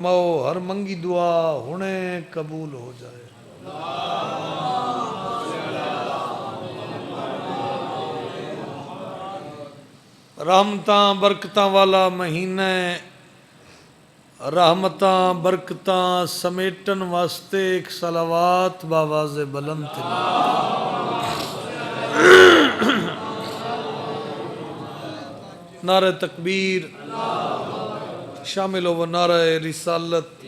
ماؤ ہر منگی دعا ہونے قبول ہو جائے۔ رحمتاں برکتاں والا مہینہ، رحمتاں برکتاں سمیٹن واسطے ایک صلوات باواز بلند نعرہ تکبیر شامل ہو، نعرہ رسالت،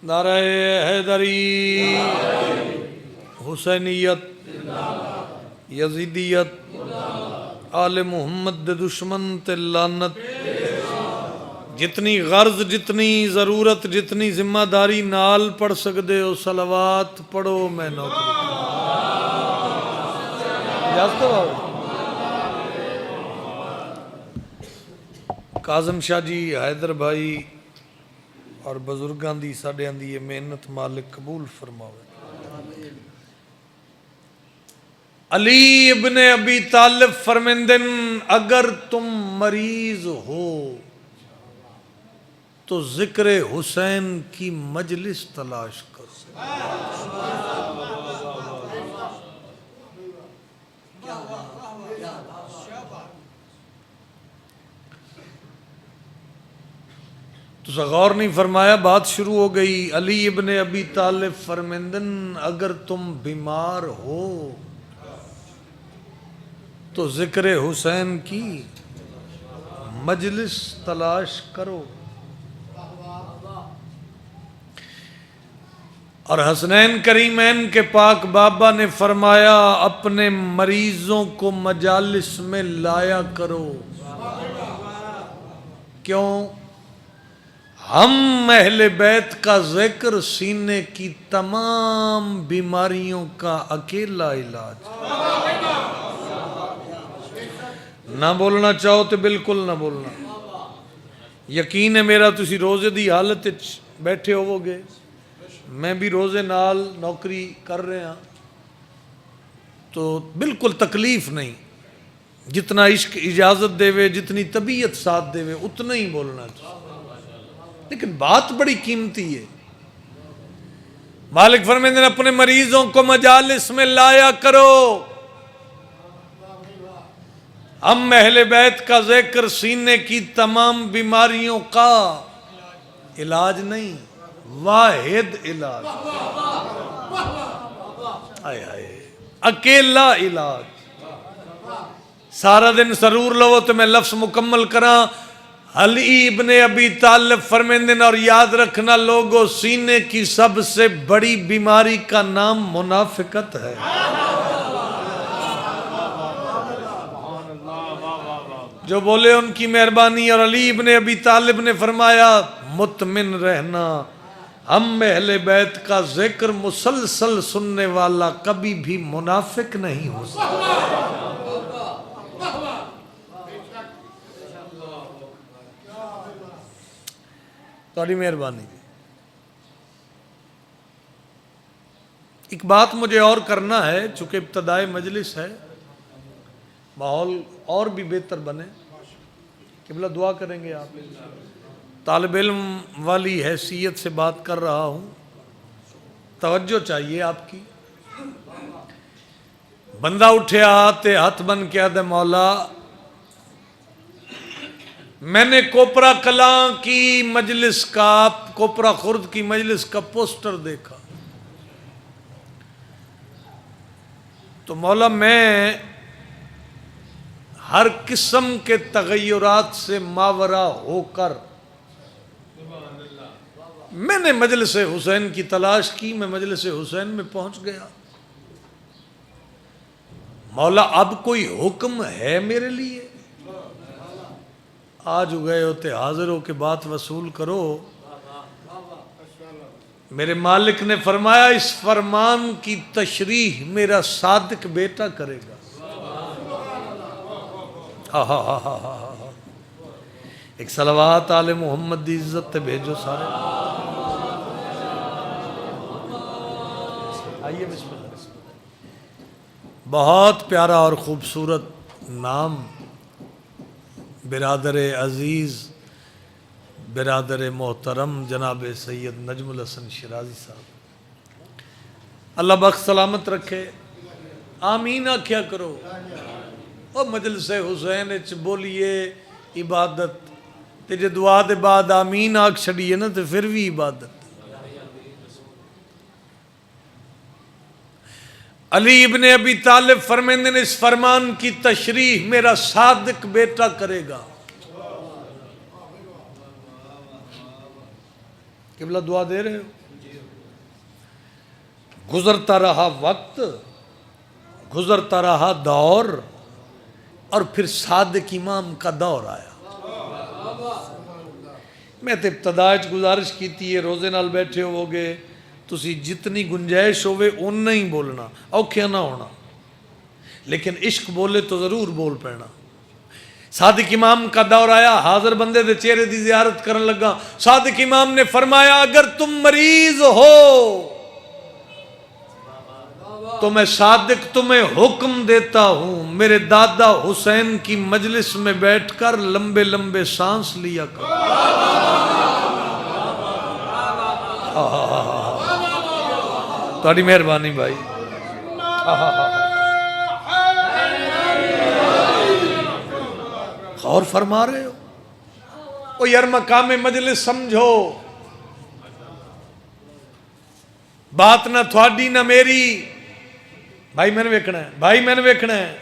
نعرہ حیدری، حسینیت، یزیدیت، آل محمد دے دشمن تے لعنت، جتنی غرض جتنی ضرورت جتنی ذمہ داری نال پڑھ سکدے ہو صلوات پڑھو۔ میں نوکری کاظم شاہ جی، حیدر بھائی اور بزرگاں دی ساڈیاں دی یہ محنت مالک قبول فرماوے۔ علی ابن ابی طالب فرمیندن اگر تم مریض ہو تو ذکر حسین کی مجلس تلاش کرو۔ تو غور نہیں فرمایا، بات شروع ہو گئی۔ علی ابن ابی طالب فرمیندن اگر تم بیمار ہو تو ذکر حسین کی مجلس تلاش کرو۔ اور حسنین کریمین کے پاک بابا نے فرمایا اپنے مریضوں کو مجالس میں لایا کرو۔ کیوں؟ ہم اہل بیت کا ذکر سینے کی تمام بیماریوں کا اکیلا علاج۔ نہ بولنا چاہو تو بالکل نہ بولنا۔ یقین ہے میرا تسی روزے دی حالت بیٹھے ہوو گے، میں بھی روزے نال نوکری کر رہے ہاں، تو بالکل تکلیف نہیں، جتنا عشق اجازت دے وے جتنی طبیعت ساتھ دے وے اتنا ہی بولنا چاہیے، لیکن بات بڑی قیمتی ہے۔ مالک فرمیندے نے اپنے مریضوں کو مجالس میں لایا کرو۔ ہم اہل بیت کا ذکر سینے کی تمام بیماریوں کا علاج نہیں، واحد علاج، اکیلا علاج۔ سارا دن سرور لو تو میں لفظ مکمل کراں۔ علی ابن ابی طالب فرمیندن اور یاد رکھنا لوگوں، سینے کی سب سے بڑی بیماری کا نام منافقت ہے۔ جو بولے ان کی مہربانی۔ اور علی ابن ابی طالب نے فرمایا مطمئن رہنا، ہم اہل بیت کا ذکر مسلسل سننے والا کبھی بھی منافق نہیں ہو سکتا۔ تمہاری مہربانی جی۔ ایک بات مجھے اور کرنا ہے، چونکہ ابتدائی مجلس ہے، ماحول اور بھی بہتر بنے، قبلہ دعا کریں گے آپ۔ طالب علم والی حیثیت سے بات کر رہا ہوں، توجہ چاہیے آپ کی۔ بندہ اٹھے آتے ہاتھ بن کے آدھے مولا میں نے کوپرا کلاں کی مجلس کا، کوپرا خرد کی مجلس کا پوسٹر دیکھا، تو مولا میں ہر قسم کے تغیرات سے ماورا ہو کر میں نے مجلس حسین کی تلاش کی، میں مجلس حسین میں پہنچ گیا۔ مولا اب کوئی حکم ہے میرے لیے؟ آج گئے ہوتے حاضر ہو کے بات وصول کرو۔ میرے مالک نے فرمایا اس فرمان کی تشریح میرا صادق بیٹا کرے گا۔ ایک صلوات آل محمد دی عزت تے بھیجو سارے۔ آئیے بسم اللہ۔ بہت پیارا اور خوبصورت نام برادر عزیز برادر محترم جناب سید نجم الحسن شیرازی صاحب، اللہ بخت سلامت رکھے، آمین آکھیا کرو۔ اور مجلس حسین اچ بولیے عبادت تے جے دعا دے بعد آمین آکھ چھڑیے نا تے پھر بھی عبادت۔ علی ابن ابی طالب فرمیندے نے اس فرمان کی تشریح میرا صادق بیٹا کرے گا۔ قبلہ دعا دے رہے ہو؟ گزرتا رہا وقت، گزرتا رہا دور، اور پھر صادق امام کا دور آیا۔ میں تے ابتداء گزارش کی تھی، روزے نال بیٹھے ہو گے، تسی جتنی گنجائش ہوئے اُنّا ہی بولنا، اوکھیا نہ ہونا، لیکن عشق بولے تو ضرور بول پینا۔ صادق امام کا دور آیا، حاضر بندے دے چہرے دی زیارت کرن لگا۔ صادق امام نے فرمایا اگر تم مریض ہو تو میں صادق تمہیں حکم دیتا ہوں، میرے دادا حسین کی مجلس میں بیٹھ کر لمبے لمبے سانس لیا کرو۔ تہاڈی مہربانی بھائی۔ غور فرما رہے ہو؟ او یار مقام مجلس سمجھو، بات نہ تھوڑی نہ میری، بھائی میں نے ویکھنا ہے، بھائی میں نے ویکھنا ہے۔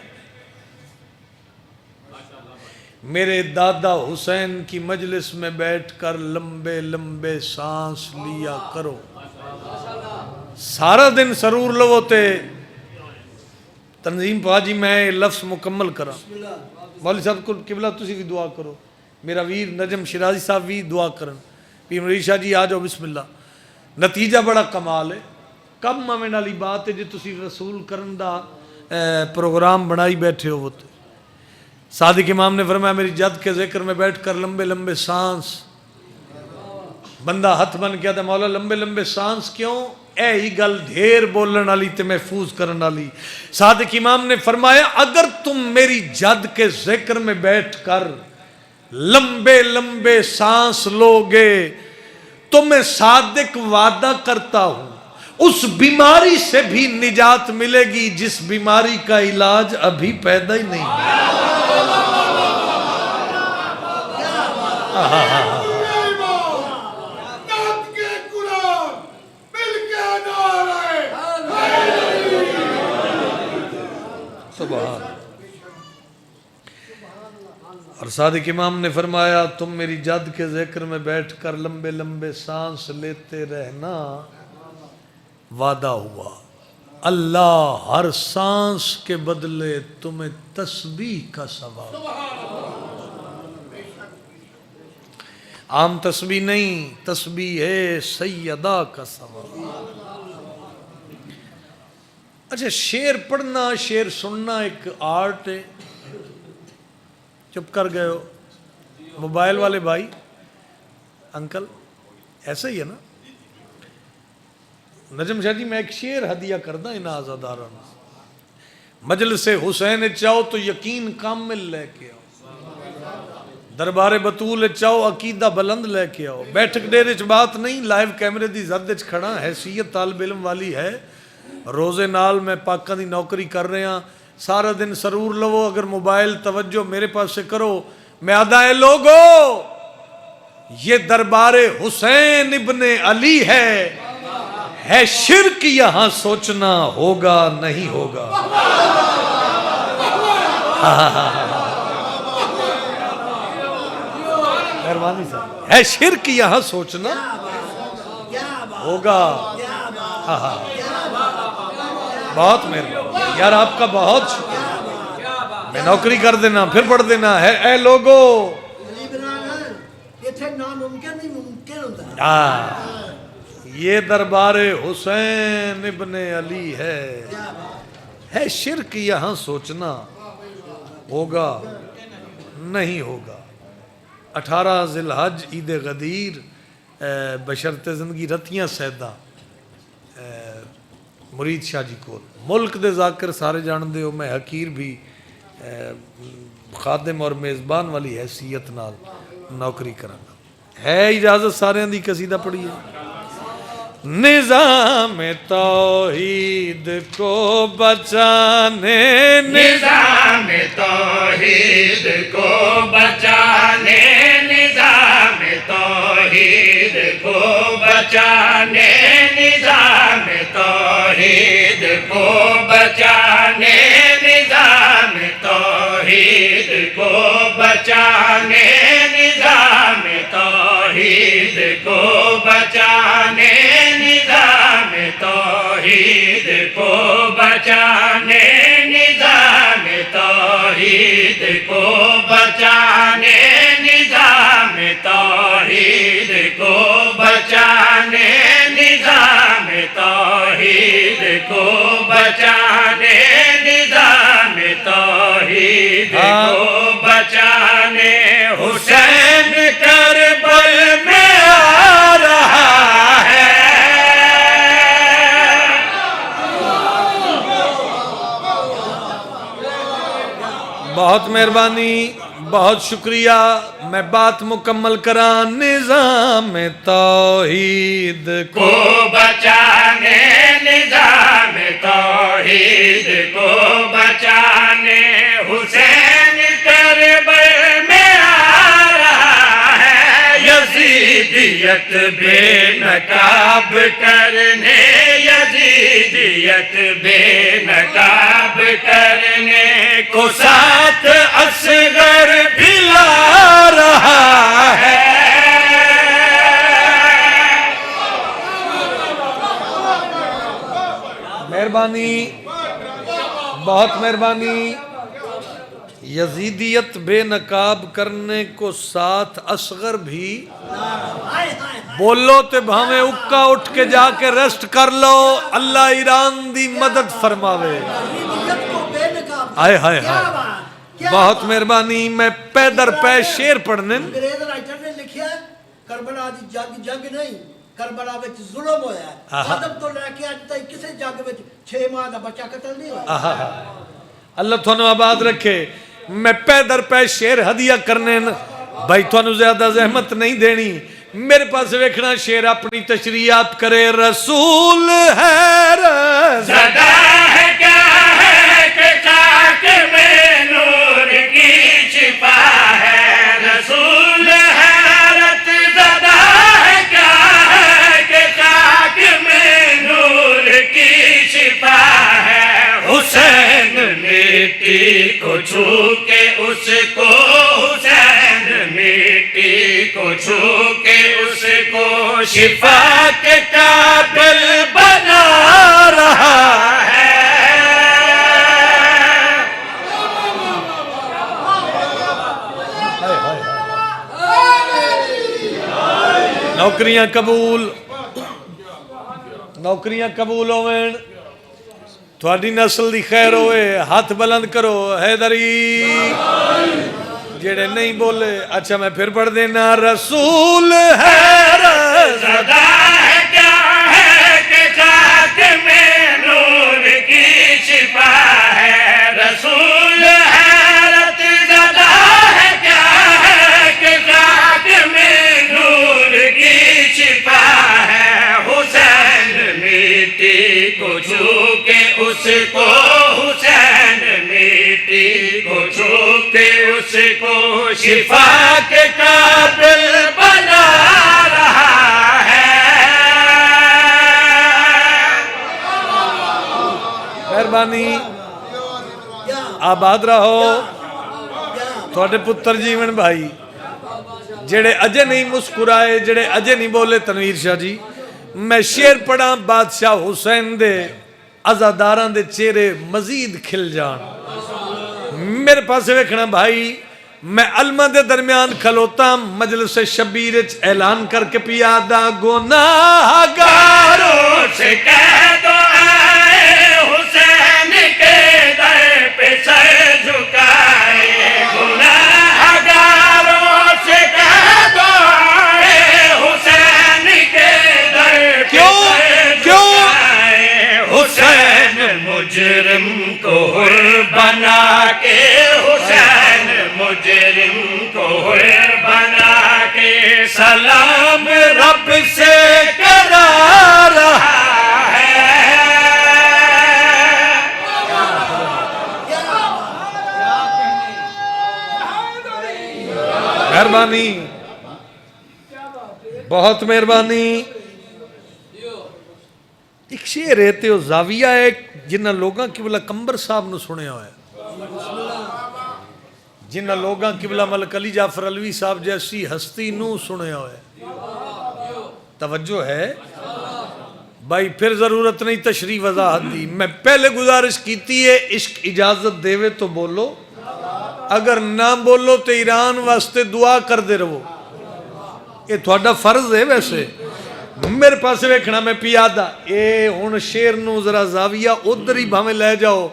میرے دادا حسین کی مجلس میں بیٹھ کر لمبے لمبے سانس لیا کرو۔ سارا دن سرور لوتے تنظیم پاجی میں لفظ مکمل کرا۔ مولوی صاحب کو قبلہ تسی بھی دعا کرو، میرا ویر نجم شیرازی صاحب بھی دعا کرن، پیر مرید شاہ جی آ جاؤ بسم اللہ۔ نتیجہ بڑا کمال ہے، کم مومن والی بات ہے جی تسی رسول کرن دا پروگرام بنائی بیٹھے ہو۔ تو صادق امام نے فرمایا میری جد کے ذکر میں بیٹھ کر لمبے لمبے سانس، بندہ ہاتھ بن کیا تھا مولا لمبے لمبے سانس کیوں؟ اے ہی گل ڈھیر بولن والی تے محفوظ کرن والی۔ صادق امام نے فرمایا اگر تم میری جد کے ذکر میں بیٹھ کر لمبے لمبے سانس لوگے تو میں صادق وعدہ کرتا ہوں اس بیماری سے بھی نجات ملے گی جس بیماری کا علاج ابھی پیدا ہی نہیں ہے۔ سبحان۔ اور صادق امام نے فرمایا تم میری جد کے ذکر میں بیٹھ کر لمبے لمبے سانس لیتے رہنا، وعدہ ہوا اللہ ہر سانس کے بدلے تمہیں تسبیح کا ثواب۔ عام تسبیح نہیں، تسبیح ہے سیدہ کا ثواب۔ اچھا شعر پڑھنا شعر سننا ایک آرٹ ہے۔ چپ کر گئے ہو موبائل والے بھائی انکل، ایسا ہی ہے نا؟ نجم شاہ جی میں ایک شعر ہدیہ کردہ ان آزاداران، مجلس حسین چاہو تو یقین کامل لے کے آؤ، دربار بطول چاہو عقیدہ بلند لے کے آؤ، بیٹھک ڈیرے چ بات نہیں، لائیو کیمرے دی زد چ کھڑا، حیثیت طالب علم والی ہے، روزے نال میں پاکاں دی نوکری کر رہے ہیں، سارا دن سرور لو، اگر موبائل توجہ میرے پاس سے کرو، میں آدھا ہے لوگو یہ دربار حسین ابن علی ہے شرک یہاں سوچنا ہوگا نہیں ہوگا۔ مہربانی صاحب، ہے شرک یہاں سوچنا ہوگا۔ بہت مہربانی یار، آپ کا بہت شکریہ، میں نوکری کر دینا پھر پڑھ دینا ہے۔ اے لوگو یہ دربار حسین ابن علی ہے شرک یہاں سوچنا ہوگا نہیں ہوگا۔ 18 ذی الحج عید غدیر بشرط زندگی رتیاں سیدہ مرید شاہ جی کو ملک دے ذاکر سارے جان دے ہو، میں حقیر بھی خادم اور میزبان والی حیثیت نال نوکری کرنا۔ ہے اجازت سارے دی قصیدہ پڑھیے. نظام توحید کو بچانے, نظام توحید کو بچانے, نظام توحید کو بچانے, نظام توحید کو بچانے, نظام توحید کو بچانے, نظام توحید کو بچانے, نظام توحید کو بچانے, نظام توحید کو بچانے, نظام توحید کو بچانے, نظام توحید کو بچانے, نظام توحید کو بچانے. حسین کربل میں آ رہا ہے, بہت مہربانی, بہت شکریہ. میں بات مکمل کراں. نظام توحید کو بچانے, نظام توحید کو بچانے. حسین کربل میں آ رہا ہے, یزیدیت بے نقاب کرنے, یزیدیت بے نقاب کرنے کو ساتھ اصغر بھی لا رہا ہے. مہربانی, بہت مہربانی. یزیدیت بے نقاب کرنے کو ساتھ اصغر بھی بولو تے بھاویں اکا اٹھ کے جا کے ریسٹ کر لو. اللہ ایران دی مدد فرماوے. آئے ہائے ہائے, بہت مہربانی. میں پے در پے شیر پڑھنے. انگریز رائٹر نے لکھیا ہے کربلا دی جنگ نہیں, کربلا وچ ظلم ہویا ہے. آدم تو لے کے اج تک کسے جنگ وچ 6 ماہ دا بچہ قتل نہیں ہوا. اللہ تھانو آباد رکھے. میں پے در پے شیر ہدیہ کرنے بھائی, تھانو زیادہ زحمت نہیں دینی. میرے پاس ویکھنا شیر اپنی تشریحات کرے. رسول ہے زدہ ہے کیا ہے کہ خاک میں نور کی چھپا ہے, رسول حیرت زدہ ہے کیا ہے کہ خاک میں نور کی چھپا ہے. حسین مٹی کو چھو کے اس کو, حسین مٹی کو چھو کے اس کو شفا کے قابل بنا رہا ہے. نوکریاں قبول, نوکریاں قبول ہوئیں. تھوڑی نسل دی خیر ہوئے. ہاتھ بلند کرو. حیدری جڑے نہیں بولے. اچھا میں پھر پڑھ دینا. رسول ہے زدہ ہے کیا ہے کہ خاک میں نور کی چھپا ہے, رسول حیرت زدہ ہے کیا ہے کہ خاک میں نور کی چھپا ہے. حسین مٹی کو چھو کے اس کو, حسین مٹی کو چھو کے اس کو شفا کے قابل بنا رہا ہے. مہربانی, آباد رہو. تھوڑے پتر جیون بھائی جڑے اجے نہیں مسکرائے, جڑے اجے نہیں بولے. تنویر شاہ جی میں شیر پڑھا. بادشاہ حسین دے عزاداراں دے چہرے مزید کھل جان. میرے پاس ویکھنا بھائی, میں علمہ دے درمیان کھلوتا. مجلس شبیر اعلان کر کے پیادہ گناہگاروں سے کہہ دو آئے حسین کے در پہ سر جھکائے. گناہگاروں سے کہہ دو آئے حسین کے در پہ سر جھکائے. حسین مجرم کو حر بنا کے, حسین مجرم کو حر بنا کے سلام بہت مہربانی. ایک شعر ہے تے وہ زاویہ ہے جنہ لوگاں قبلہ کمبر صاحب نو سنے ہوئے, جنہ لوگاں قبلہ ملک علی جعفر علوی صاحب جیسی ہستی نو سنے ہوئے. توجہ ہے بھائی, پھر ضرورت نہیں تشریح وضاحت دی. میں پہلے گزارش کیتی ہے عشق اجازت دیوے تو بولو, اگر نہ بولو تو ایران واسطے دعا کر دے رہو. یہ تھوڑا فرض ہے. ویسے میرے پاس ویکھنا میں پیادہ اے ہن شیر نو ذرا زاویہ ادھر ہی بھاویں لے جاؤ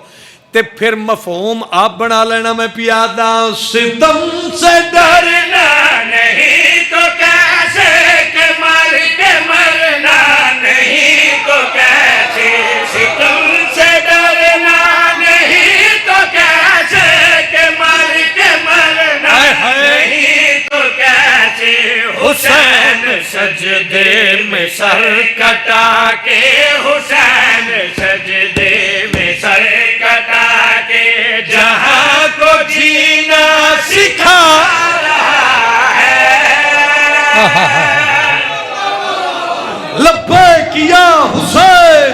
تے پھر مفہوم آپ بنا لینا. میں پیادہ ستم سے ڈرنا نہیں تو کیسے کہ مر کے مرنا نہیں تو کیسے, ستم سے ڈرنا نہیں تو کیسے کہ مر کے مرنا نہیں تو کیسے. حسین سجدے میں سر کٹا کے, حسین سجدے میں سر کٹا کے جہاں کو جینا سکھا رہا ہے. لبیک یا حسین.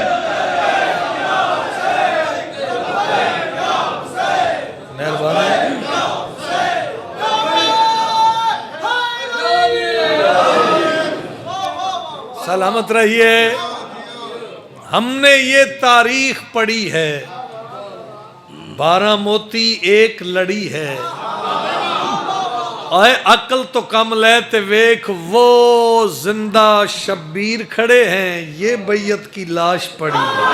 مہربانی. سلامت رہیے. ہم نے یہ تاریخ پڑھی ہے, 12 موتی ایک لڑی ہے. اے عقل تو کم لے تے ویکھ وہ زندہ شبیر کھڑے ہیں, یہ بیعت کی لاش پڑی ہے.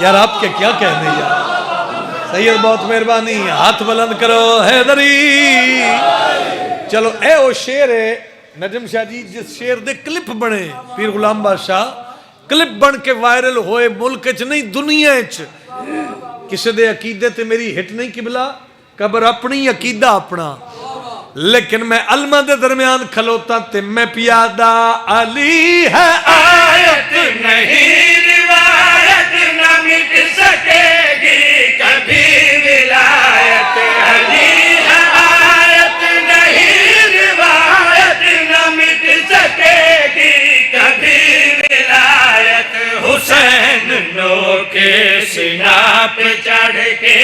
یار آپ کے کیا کہنے یار. سید بہت مہربانی, ہاتھ بلند کرو حیدری. چلو اے وہ شعر ہے نجم شاہ جی جس شعر دے کلپ بنے, پیر غلام بادشاہ کلپ بن کے وائرل ہوئے ملک چ نہیں دنیا چ. کسی دے عقیدے تے میری ہٹ نہیں قبلہ, قبر اپنی عقیدہ اپنا, لیکن میں علماء دے درمیان کھلوتا تے میں پیادہ علی ہے آیت نہیں روایت نہ مٹ سکے گی کبھی ولایت. علی ہے آیت نہیں روایت نہ مٹ سکے گی کبھی ولایت. حسین نو کے سینہ پہ چڑھ کے,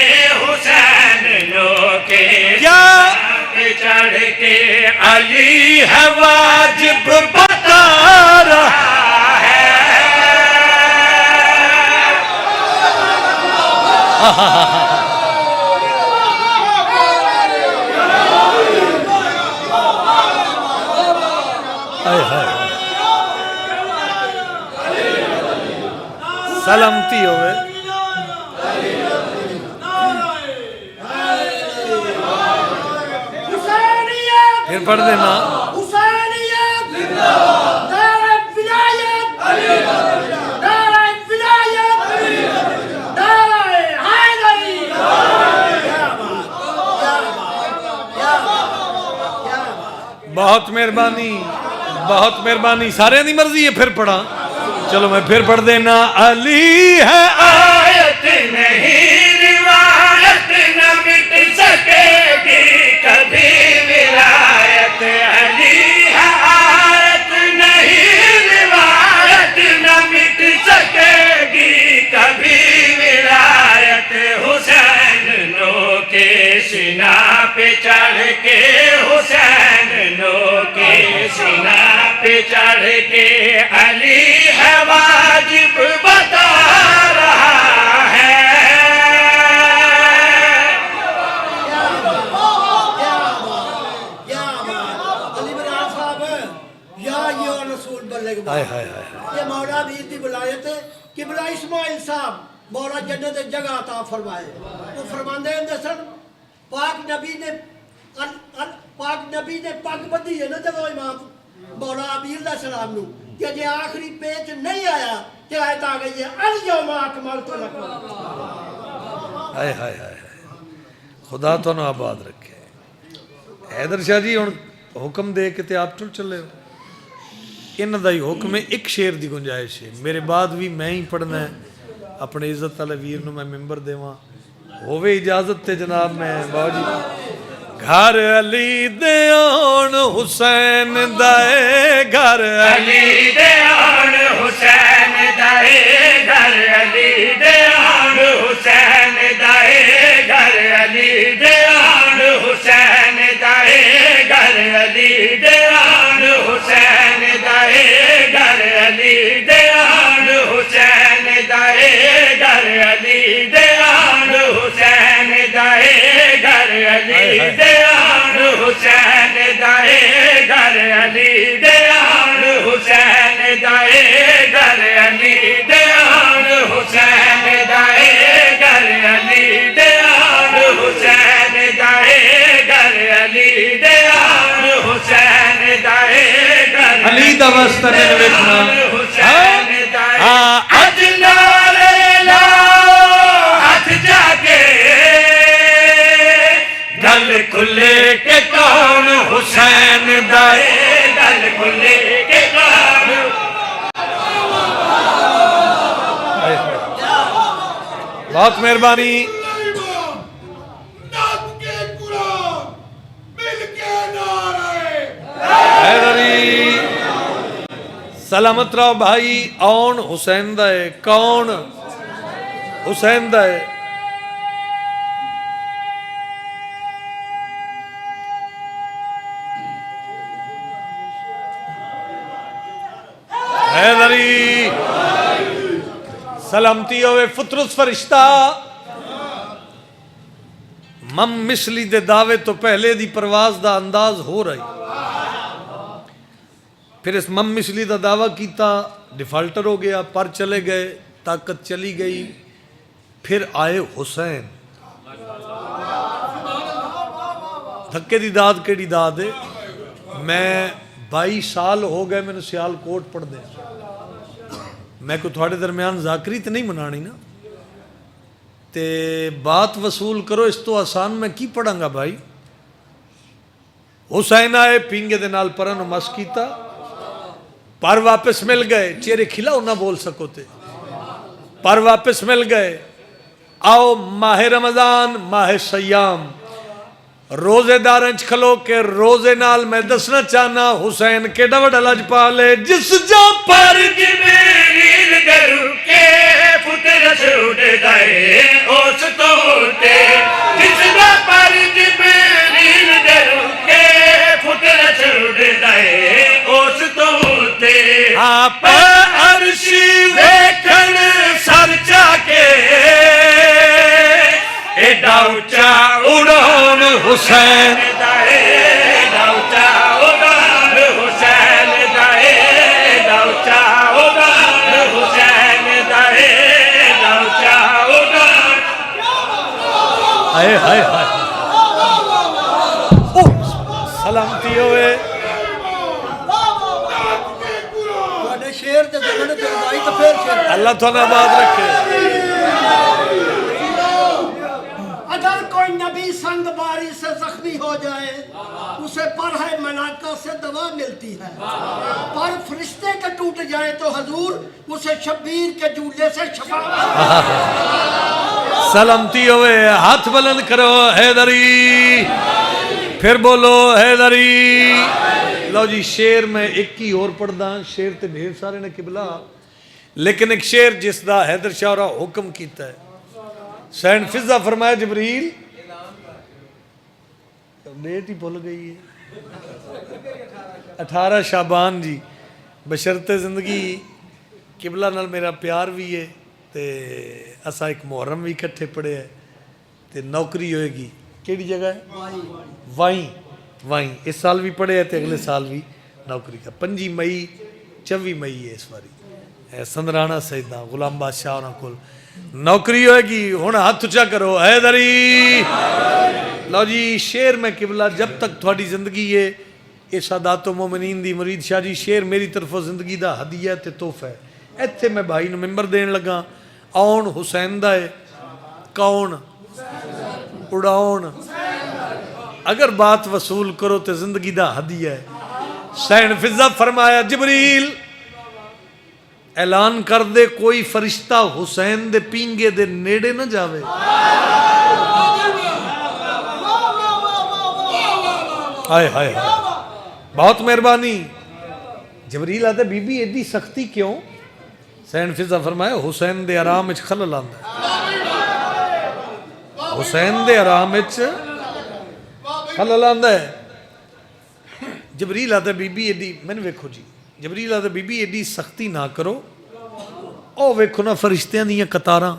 حسین نو کے سینہ پہ چڑھ کے علی ہے واجب بتا رہا ہے. سلامتی ہوئے. پھر پڑھ دینا. بہت مہربانی, بہت مہربانی. سارے دی مرضی ہے پھر پڑھا. چلو میں پھر پڑھ دینا. علی ہے آیت نہیں روایت نہ مٹ سکے گی کبھی ولایت. علی ہے آیت نہیں روایت نہ مٹ سکے گی کبھی ولایت. حسین نو کے سینہ پہ چڑھ کے, حسین نو کے سینہ پہ چڑھ کے علی ہے واجب بتا رہا ہے. یہ مولا بھی دی ولایت ہے. قبلہ اسماعیل صاحب مولا جنت جگہ عطا فرمائے. وہ فرماندے ہیں سن پاک نبی نے پگ بدھی ہے نا جب امام مولا ابی علیہ السلام نو کہ جے آخری پیج نہیں آیا کہ آیت آ گئی ہے الیوم اکملت لکم. ہائے ہائے ہائے, خدا تو نہ آباد رکھے. حیدر شاہ جی ہن حکم دے کے تے آپ ٹر چلے ہو. انہاں دا ہی حکم ہے. ایک شعر دی گنجائش ہے, میرے بعد بھی میں ہی پڑھنا ہے. اپنے عزت والے ویر نو میں ممبر دیواں, ہووے اجازت تے جناب. میں باو جی گھر علی دے آن حسین دائے گھر علی دے آن حسین دائے گھر علی دے آن حسین دائے گھر علی دے آن حسین دائے گھر علی دے آن حسین دائے گھر علی دے آن حسین دائے گھر علی دے آن حسین دائے گھر علی دے آن حسین دائے گھر علی دے آن حسین دائے گھر علی دے آن حسین دائے گھر علی دے آن حسین دائے گھر علی دے آن حسین دائے گھر علی دا واسطہ نے ویکھنا حسین دائے ہاں اج نعرے لاؤ ہاتھ جاگے گل کھلے کے کون حسین دائے گل کھلے کے کون بہت مہربانی حیدری سلامت رہو بھائی آن حسین دائے کون حسین دائے حیدری سلامتی ہوئے فطرس فرشتہ مم مثلی دے دعوے تو پہلے دی پرواز دا انداز ہو رہی پھر اس مم مثلی دا دعویٰ کیتا ڈیفالٹر ہو گیا پر چلے گئے طاقت چلی گئی پھر آئے حسین دھکے دی داد کیڑی داد ہے میں 22 سال ہو گئے میں نے سیال کوٹ پڑھ دے میں کو تھوڑے درمیان ذاکری تے نہیں منانی نا تے بات وصول کرو اس تو آسان میں کی پڑھاں گا بھائی حسین آئے پینگے دے نال پرن مس کیتا پر واپس مل گئے چہرے کھلاؤ نہ بول سکو تے پر واپس مل گئے آؤ ماہ رمضان ماہ سیام روزے دارنچ کھلو کہ روزے نال میں دسنا چاہنا حسین کے ڈوڑ لج پالے جس جا پر جبریل درو کے پتر چھوٹ گئے اس توتے جس دا پر جبریل درو کے پتر چھوٹ گئے اس توتے آپ عرشی ویکھن سر چاکے ایڈا اونچا اڑان حسین دائے ڈاؤچا اڑان حسین دائے ڈاؤچا اڑان حسین دائے ڈاؤچا اڑان ہائے ہائے ہائے سلامتی ہوئے تواڈے شیر تے زمانے تے بھائی تو پھر شیر اللہ تعالیٰ آباد رکھے اگر کوئی نبی سنگ باری سے زخمی ہو جائے اسے پرہے ملاکہ سے دوا ملتی ہے پر فرشتے کے ٹوٹ جائے تو حضور اسے شبیر کے جولے سے شفا سلامتی ہوئے ہاتھ بلند کرو حیدری پھر بولو حیدری لو جی شیر میں ایک ہی اور پڑھ دا شیر تے ڈھیر سارے نے قبلہ لیکن ایک شیر جس دا حیدر شاہ را حکم کیتا ہے سین فضہ فرمایا جبریل ڈیٹ ہی بھول گئی ہے 18 شعبان جی بشرط زندگی قبلہ نال میرا پیار بھی ہے تے اسا ایک محرم بھی کٹھے پڑے ہے تے نوکری ہوئے گی کیڑی جگہ ہے وائیں اس سال بھی پڑے ہے تے اگلے سال بھی نوکری کا 5 مئی 24 مئی ہے اس باری سندرانہ سیدہ غلام بادشاہ اور کل نوکری ہوئے گی ہون ہاتھ اچھا کرو حیدری لو جی شیر میں قبلہ جب تک تھوڑی زندگی ہے یہ سادات و مومنین دی مرید شاہ جی شیر میری طرف زندگی دا ہدیہ تے تحفہ ہے ایتھے میں بھائی نے ممبر دین لگا آن حسین دا ہے کون اڑاؤن اگر بات وصول کرو تے زندگی دا ہدیہ ہے سین فضہ فرمایا جبریل اعلان کر دے کوئی فرشتہ حسین دے پینگے دے نیڑے نہ جاوے آئے ہائے بہت مہربانی. جبریل آتے بی بی ایڈی سختی کیوں؟ سین فضا فرمایا حسین دے آرام اچ خلل آندا ہے. حسین دے آرام اچ خلل آندا ہے. جبریل آتے بی بی ایڈی، میں نے ویکھو جی، جبریل آتے بی بی ایڈی سختی نہ کرو. او ویکھو نا فرشتیاں دیاں قطاراں.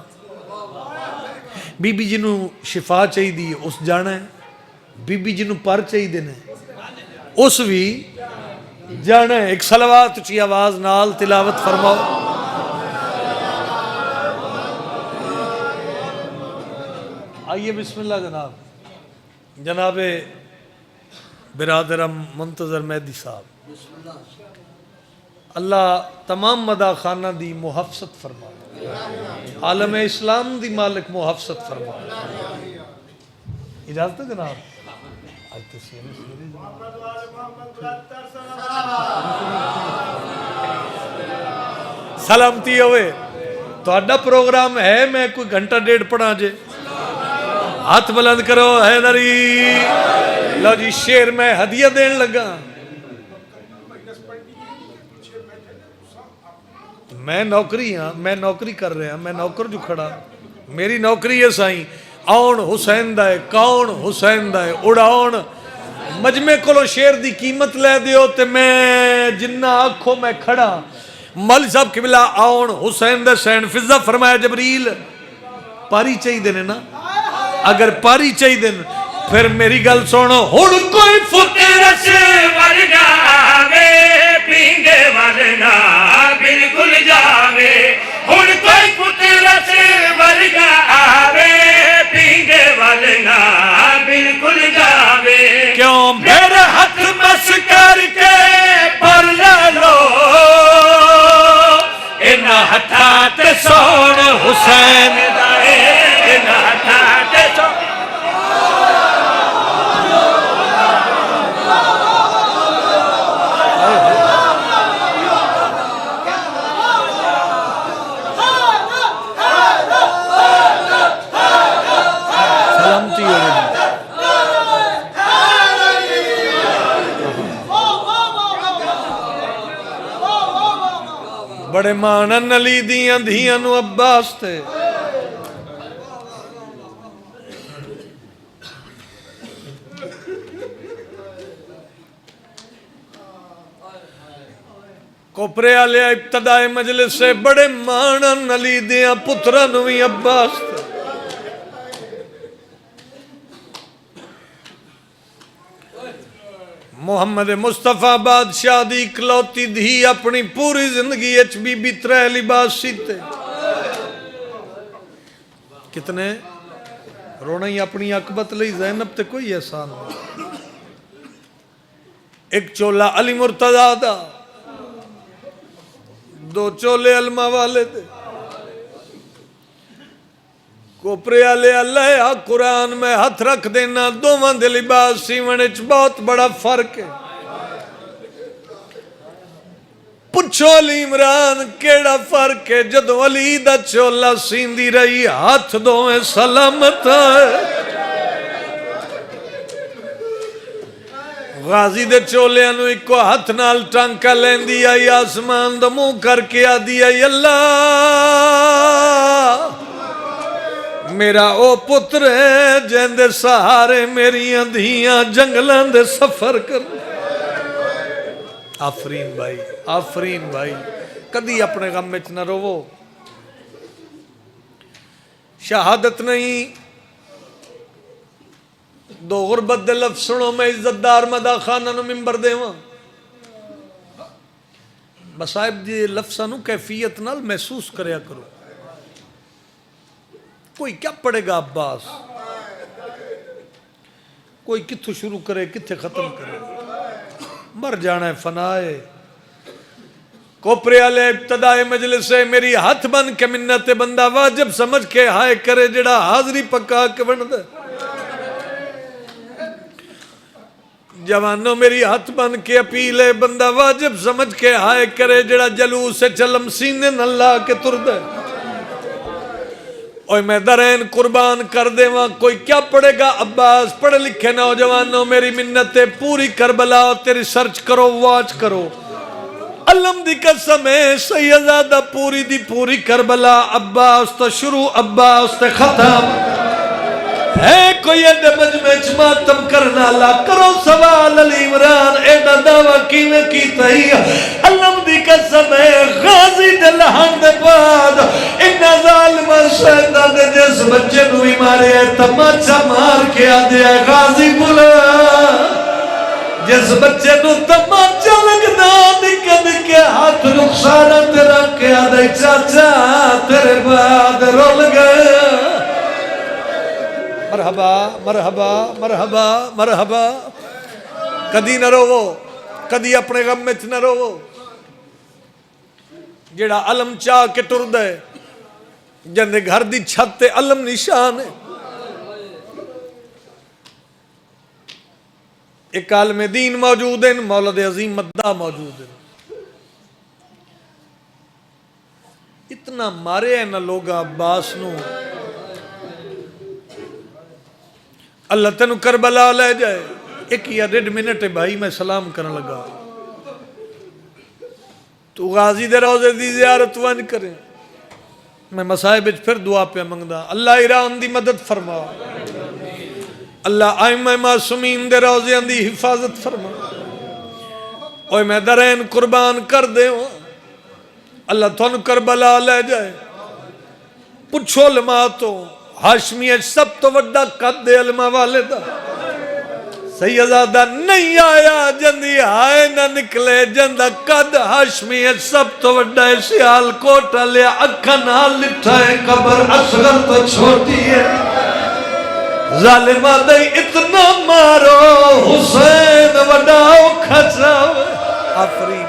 بی بی جنوں شفا چاہیے اس جانا ہے، بی بی جنوں پر چاہیے نے اس بھی جانا ہے. ایک صلوات اچھی آواز نال تلاوت فرماؤ. آئیے بسم اللہ جناب. جناب برادرم منتظر مہدی صاحب، اللہ تمام مداح خانہ دی محفظت فرما، عالم اسلام دی مالک محفظت فرما. اجازت ہے جناب؟ آج تو سلامتی ہوئے. تو پروگرام ہے، میں کوئی گھنٹہ ڈیڑھ پڑھا جے. ہاتھ بلند کرو حیدری. لو جی شیر میں ہدیہ دین لگا. میں نوکری ہاں، میں نوکری کر رہا، میں نوکر جو کھڑا. میری نوکری ہے سائیں آن حسین دائے کون حسین دائے اڑاؤن. مجمع کولو شیر دی قیمت لے دیو تے میں جنہ آنکھوں میں کھڑا. مل صاحب قبلہ آن حسین دے سین فضہ فرمایا جبریل پاری چاہی دینے نا. اگر پاری چاہی دینے پھر میری گل سنو. ہن کوئی فقیر سے ورگاوے پینگے ورنا بالکل جاوے. ہن کوئی فقیر سے ورگاوے پینگے ورنا بالکل جاوے. کیوں میرے ہاتھ مس کر کے پر لے لو انہاں ہتھاں تے سون حسین دائے. انہاں ہتھاں تے سون سلامتی ہو گئی. بڑے مانن علی دیاں دھیاں نو عباس تے. کوپرے آلے ابتدائے مجلس سے بڑے مانن علی دیاں پترہ نوی عباس تے. محمد مصطفیٰ بادشاہ دی اکلوتی دھی اپنی پوری زندگی اچ بی بی ترے لباس سیتے. کتنے رونا ہی اپنی اکبت لئی زینب تے کوئی احسان نہیں. ایک چولا علی مرتضیٰ دا، دو چولے علمہ والے تے. کوپرے آلے اللہ قرآن میں ہاتھ رکھ دینا دوواں دے لباس سیون اچ بہت بڑا فرق ہے. پچھو علی عمران کیڑا فرق ہے؟ جدو علی دا چولا سیندی رہی ہاتھ دویں سلامت ہے. غازی دے چولے انو ایک کو ہاتھ نال ٹانکا لین دیا یا آسمان دا منہ کر کے آ دیا اللہ میرا او پتر ہے جیندے سہارے میری اندھیاں جنگلان دے سفر کر. آفرین بھائی، آفرین بھائی. کدی اپنے غم میں نہ روو. شہادت نہیں دو غربت دے لفظ سنو میں عزت دار مداح خانہ نو ممبر دیواں. بصاحب جی لفظاں نو کیفیت نال محسوس کریا کرو. کوئی کیا پڑھے گا عباس، کوئی کتھوں شروع کرے کتھے ختم کرے. مر جانا ہے فنائے. کوپرے والے ابتدائے مجلس سے میری ہاتھ بن کے منت بندہ واجب سمجھ کے ہائے کرے جڑا حاضری پکا کے بن دے. جوانوں میری ہاتھ بن کے اپیلے بندہ واجب سمجھ کے ہائے کرے جڑا جلوس سے چلم سینے نہ لا کے تر دے. اوے میں درین قربان کر دے وہاں کوئی کیا پڑھے گا عباس پڑھے لکھے نوجوانوں میری منتیں پوری کربلا تیری سرچ کرو واچ کرو علم دی قسم ہے سیدزادہ پوری دی پوری کربلا عباس تو شروع عباس تے ختم ہے کوئی ایڈے مجمع ماتم کرنا لا کرو سوال علی عمران ایڈا دعویٰ کیویں کی تہی علم دی قسم ہے غازی دے لہن دے بعد انہا ظالم شہدہ دے جس بچے نوی مارے ہے تماچا مار کے آدھے ہے غازی بلا جس بچے نو تماچا لگنا نکد کے ہاتھ رخسارہ تیرا کے آدھے چاچا تیرے بعد رول گئے مرحبا مرحبا مرحبا مرحبا کدی نہ روو کدی اپنے غم میں نہ روو جیڑا علم چاہ کے ٹر دے جندے گھر دی چھت تے علم نشان ہے ایک عالم دین موجود ہیں مولد عظیم مدہ موجود ہیں اتنا مارے ہیں نہ لوگا عباس نو اللہ تینو کربلا لے جائے ایک یا 1.5 منٹ ہے بھائی میں سلام کرنے لگا تو غازی دے روزے دی زیارت وانج کریں میں مصائب پھر دعا پہ منگدا اللہ ایران دی مدد فرما اللہ آئمہ معصومین دے روزیاں دی حفاظت فرما اوہ میں درین قربان کر دے ہوں اللہ تھونو کربلا لے جائے پچھو علماء تو ہاشمی سب تو وڈا قد دے علماء والے دا سیدزادہ نہیں آیا جندی آئے نہ نکلے جندہ قد ہاشمی سب تو وڈا سیال کوٹا لیا اکھن حال لٹھائے قبر اصغر تو چھوٹی ہے ظالمہ دے اتنا مارو حسین وڈاؤ کھچاؤ آفرین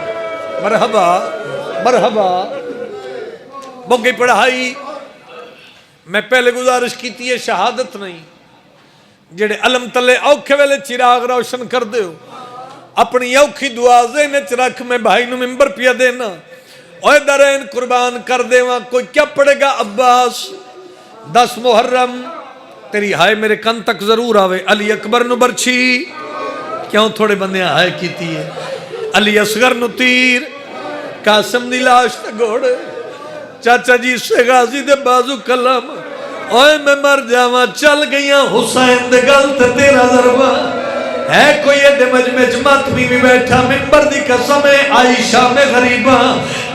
مرحبا مرحبا موقعی پڑھائی میں پہلے گزارش کی تھی یہ شہادت نہیں جڑے علم تلے اوکھے ویلے چراغ روشن کر دے ہو اپنی اوکھی دعا ذہن وچ رکھ میں بھائی نو ممبر پیا دینا اوے درین قربان کر دے وہاں کوئی کیا پڑھے گا عباس 10 محرم تیری ہائے میرے کن تک ضرور آوے علی اکبر نو برچھی کیوں تھوڑے بندے ہائے کیتی ہے علی اصغر نو تیر قاسم دی لاش تے گھوڑے چاچا جی سے غازی دے بازو کلم اوے میں مر جاواں چل گئیاں حسین دے گل تے تیرا ضربہ ہے کوئی ایڈے مجمع ماتمی بھی بیٹھا ممبر دی قسم ہے عائشہ میں غریبہ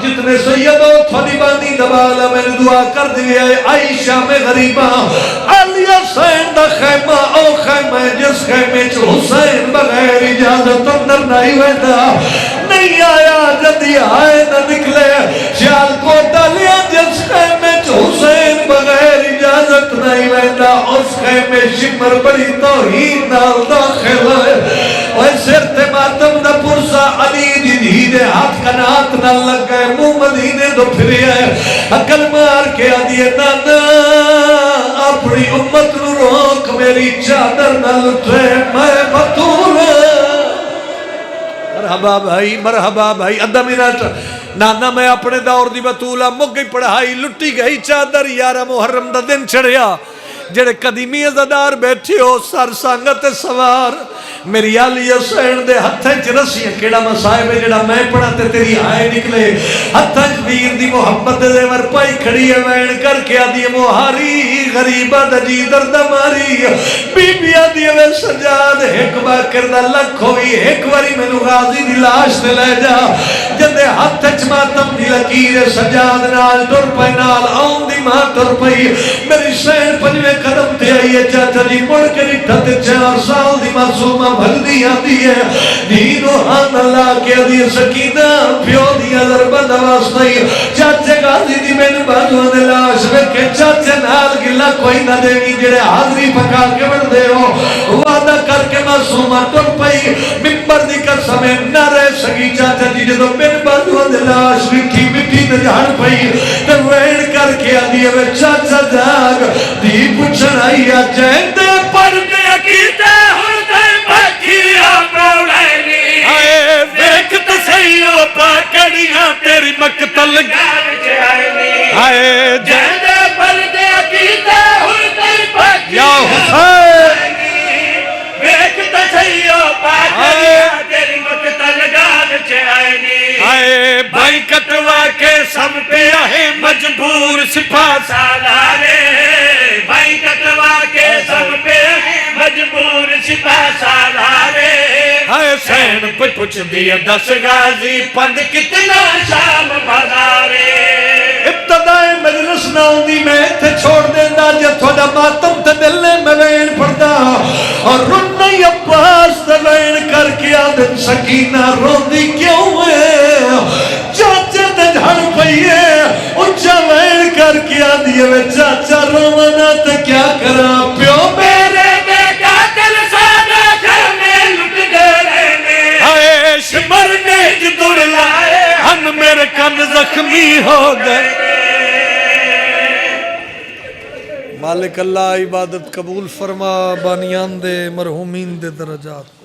جتنے سیدوں تھوڑی باندی دبالا میں دعا کر دیا ہے عائشہ میں غریبہ علی حسین دا خیمہ او خیمہ جس خیمے چو حسین بغیر اجازت اندر نہیں ویدہ نہیں آیا جدی آئے نہ نکلے شیال کو ڈالیا جس خیمے چو حسین بغیر اجازت نہیں ویدہ اس خیمے شمر بڑی توہین نال داخل ہے اوہ سر تے ماتم دا پرسا علی دی دھیدے ہاتھ کنات نہ لگ گئے منہ مدینے دو پھرے ہے عقل مار کے آدھیے نانا اپنی امت نو روک میری چادر نہ لٹھے میں بطور مرحبا بھائی ادھا منٹ نانا میں اپنے دور دی بطولہ مگئی پڑھائی لٹی گئی چادر 11 محرم دا دن چڑھیا جڑے قدیمی ازدار بیٹھے ہو سر سانگت سوار میری علی حسین دے ہتھیں چرسیاں کیڑا مسائب ہے جڑا میں پڑھا تے تیری آئے نکلے ہتھیں ویر دی محبت دے ور پائی کھڑی ہے وین کر کے آدھی موہاری غریبہ دجی درد ماری بی بی آدھی وے سجاد ایک باکر دا لکھ ہوئی ایک واری میں نو غازی دی لاش دے لے جا جندے ہتھ چماتم دی لکیر سجاد نال ٹر پائی نال آن دی ماں ٹر پائی میری شین پنجوے قدم تے آئیے چاچا جی مڑ کے نٹھا تے 4 سال دی معصومہ بھل دی آتی ہے دین و حان اللہ کے دی سکینہ پیو دی ضربہ نواز نہیں چاچے غازی دی میں بازو دے لاش وکے چاچے نال گلا کوئی نہ دے گی جڑے حاضری پکا کے بڑھ دے ہو وعدہ کر کے معصومہ ٹر پئی ممبر دی قسم نہ رہ سکی چاچا جی جدو میں بازو دے لاش وکھی مٹی تے جھاڑ پئی تے وین کر کے آدھی ہے چاچا جاگ دی پوچھن آئی جیندے پڑھ کے کیتے ہن تے بکھیا پڑھنی آئے ویکھ تے سہیو پکڑیاں تیری مقتل گھر چ آئے جیندے پڑھ کے پوچھ دیا دس غازی پند کتنا شام بازارے ابتدائے مجلس نہ ہوندی میں تھے چھوڑ دیندہ جب تھوڑا ماتم تے دلنے میں وین پڑھدا اور رنی عباس تے وین کر کے آدم سکینہ روندی کیوں ہے چاچے تے جھڑ پئیے اچھا وین کر کے آدھی ہے چاچا رونا تے کیا کرا پیو میرے بیٹا دل سادہ گھر میں لٹ گئے عائش مرنے جدڑ لائے ہن میرے کن زخمی ہو گئے مالک اللہ عبادت قبول فرما بانیان دے مرحومین دے درجات کو